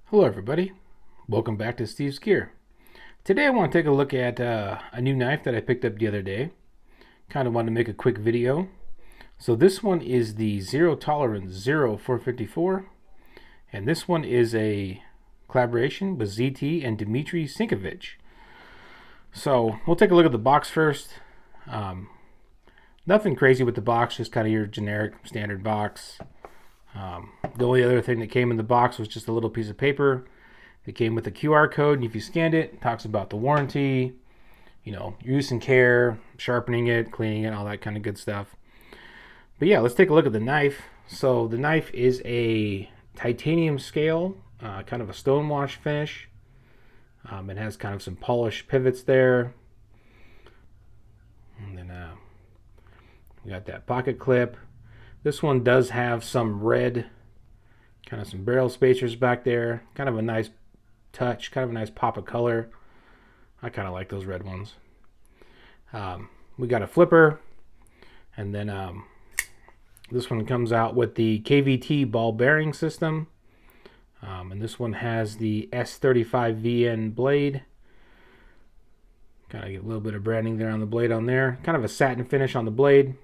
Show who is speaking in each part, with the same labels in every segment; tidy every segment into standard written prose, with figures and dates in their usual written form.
Speaker 1: Hello everybody, welcome back to Steve's Gear. Today I want to take a look at a new knife that I picked up the other day. Kind of wanted to make a quick video. So this one is the Zero Tolerance 0454, and this one is a collaboration with ZT and Dmitry Sinkevich. So we'll take a look at the box first. Nothing crazy with the box, just kind of your generic standard box. The only other thing that came in the box was just a little piece of paper. It came with a QR code, and if you scanned it, it talks about the warranty, use and care, sharpening it, cleaning it, all that kind of good stuff. But yeah, let's take a look at the knife. So the knife is a titanium scale, kind of a stonewash finish. It has kind of some polished pivots there. And then we got that pocket clip. This one does have some red, kind of some barrel spacers back there. Kind of a nice touch, kind of a nice pop of color. I kind of like those red ones. We got a flipper, and then this one comes out with the KVT ball bearing system. And this one has the S35VN blade. Kind of get a little bit of branding there on the blade on there. Kind of a satin finish on the blade.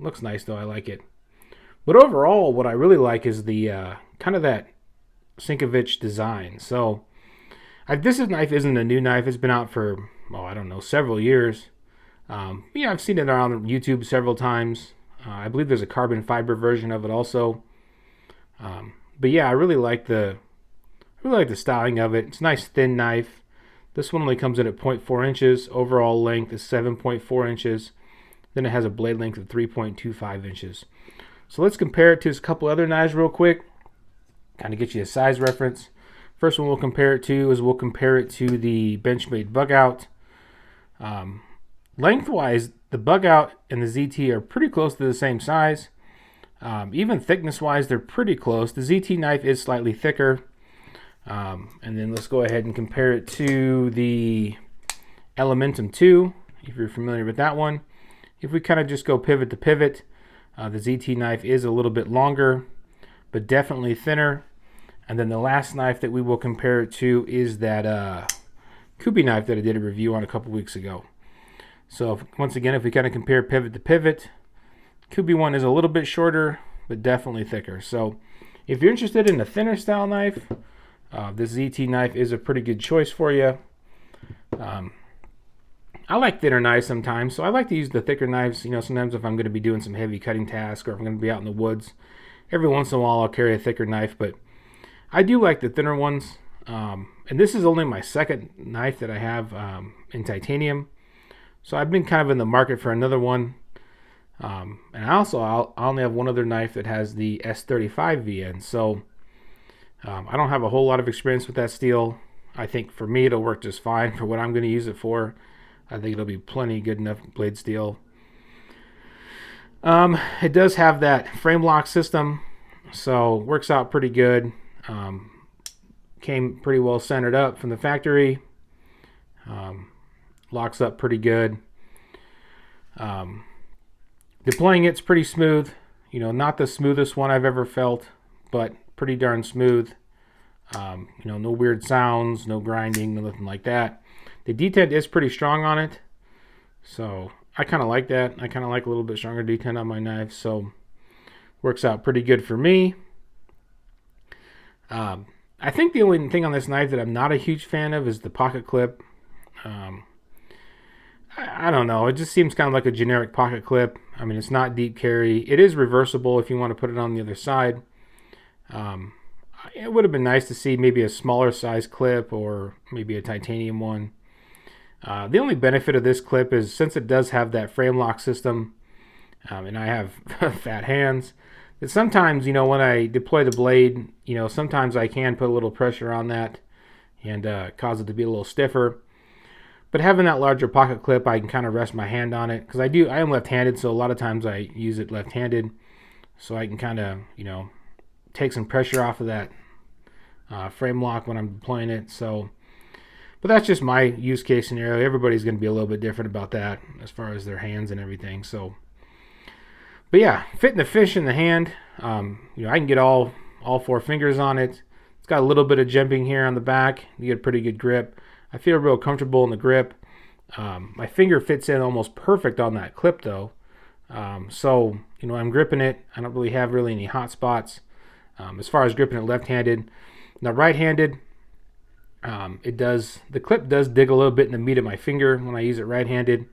Speaker 1: Looks nice though, I like it. But overall, what I really like is the kind of that Sinkevich design. So this knife isn't a new knife. It's been out for, I don't know, several years. I've seen it on YouTube several times. I believe there's a carbon fiber version of it also. But yeah, I really like the styling of it. It's a nice thin knife. This one only comes in at 0.4 inches. Overall length is 7.4 inches. Then it has a blade length of 3.25 inches. So let's compare it to a couple other knives real quick. Kind of get you a size reference. First one we'll compare it to the Benchmade bug out. Lengthwise, the bug out and the ZT are pretty close to the same size. Even thickness wise, they're pretty close. The ZT knife is slightly thicker. And then let's go ahead and compare it to the Elementum 2, if you're familiar with that one. If we kind of just go pivot to pivot, the ZT knife is a little bit longer, but definitely thinner. And then the last knife that we will compare it to is that Kubi knife that I did a review on a couple weeks ago. So once again, if we kind of compare pivot to pivot, Kubi one is a little bit shorter, but definitely thicker. So if you're interested in a thinner style knife, this ZT knife is a pretty good choice for you. I like thinner knives sometimes, so I like to use the thicker knives. Sometimes if I'm going to be doing some heavy cutting tasks or if I'm going to be out in the woods, every once in a while I'll carry a thicker knife, but I do like the thinner ones. And this is only my second knife that I have in titanium, so I've been kind of in the market for another one. And I only have one other knife that has the S35VN, so I don't have a whole lot of experience with that steel. I think for me it'll work just fine for what I'm going to use it for. I think it'll be plenty good enough blade steel. It does have that frame lock system, so works out pretty good. Came pretty well centered up from the factory. Locks up pretty good. Deploying it's pretty smooth. Not the smoothest one I've ever felt, but pretty darn smooth. No weird sounds, no grinding, nothing like that. The detent is pretty strong on it, so I kind of like that. I kind of like a little bit stronger detent on my knife, so works out pretty good for me. I think the only thing on this knife that I'm not a huge fan of is the pocket clip. I don't know. It just seems kind of like a generic pocket clip. I mean, it's not deep carry. It is reversible if you want to put it on the other side. It would have been nice to see maybe a smaller size clip or maybe a titanium one. The only benefit of this clip is since it does have that frame lock system, and I have fat hands, that sometimes, when I deploy the blade, sometimes I can put a little pressure on that and cause it to be a little stiffer. But having that larger pocket clip, I can kind of rest my hand on it, because I am left-handed, so a lot of times I use it left-handed, so I can kind of, take some pressure off of that frame lock when I'm deploying it. But that's just my use case scenario. Everybody's going to be a little bit different about that as far as their hands and everything. But yeah, fitting the fish in the hand. I can get all 4 fingers on it. got a little bit of jimping here on the back. You get a pretty good grip. I feel real comfortable in the grip. My finger fits in almost perfect on that clip though. So, you know, I'm gripping it. I don't really have any hot spots as far as gripping it left-handed. Now right-handed, the clip does dig a little bit in the meat of my finger when I use it right-handed.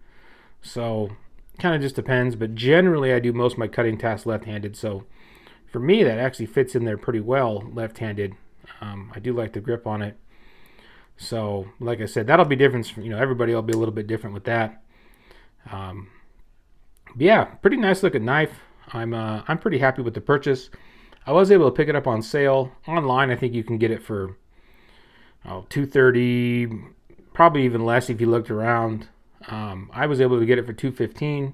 Speaker 1: So kind of just depends, but generally I do most of my cutting tasks left-handed. So for me, that actually fits in there pretty well left-handed. I do like the grip on it. So like I said, that'll be different. You know, everybody will be a little bit different with that. Yeah, pretty nice looking knife. I'm pretty happy with the purchase. I was able to pick it up on sale online. I think you can get it for $230, probably even less if you looked around. I was able to get it for $215.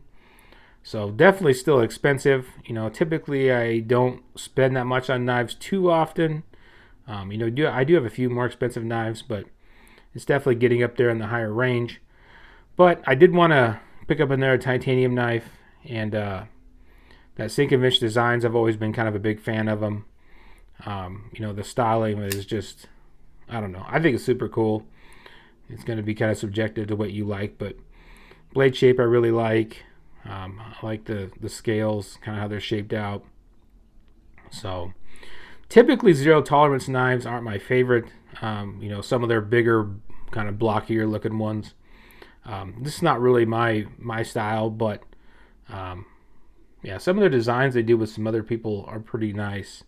Speaker 1: So definitely still expensive. You know, typically I don't spend that much on knives too often. You know, I do have a few more expensive knives, but it's definitely getting up there in the higher range. But I did want to pick up another titanium knife, and that Sinkevich designs, I've always been kind of a big fan of them. You know, the styling is just, I don't know, I think it's super cool. It's going to be kind of subjective to what you like, but blade shape I really like. I like the scales, kind of how they're shaped out. So typically zero tolerance knives aren't my favorite. You know, some of their bigger, kind of blockier looking ones. This is not really my style, but yeah, some of the designs they do with some other people are pretty nice.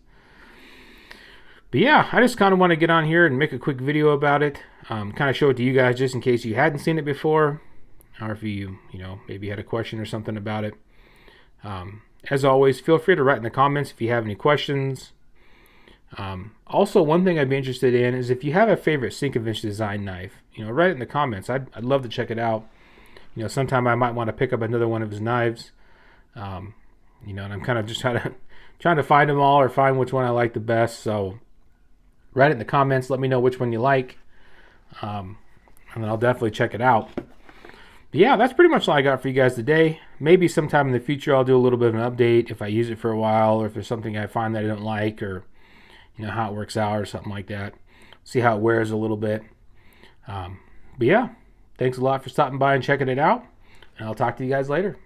Speaker 1: But yeah, I just kind of want to get on here and make a quick video about it. Kind of show it to you guys just in case you hadn't seen it before, or if you know, maybe had a question or something about it. As always, feel free to write in the comments if you have any questions. Also, one thing I'd be interested in is if you have a favorite Sinkevich design knife, you know, write it in the comments. I'd love to check it out. You know, sometime I might want to pick up another one of his knives. You know, and I'm kind of just trying to find them all or find which one I like the best. So write it in the comments. Let me know which one you like. And then I'll definitely check it out. But yeah, that's pretty much all I got for you guys today. Maybe sometime in the future I'll do a little bit of an update if I use it for a while, or if there's something I find that I don't like, or you know, how it works out or something like that. See how it wears a little bit. But yeah, thanks a lot for stopping by and checking it out, and I'll talk to you guys later.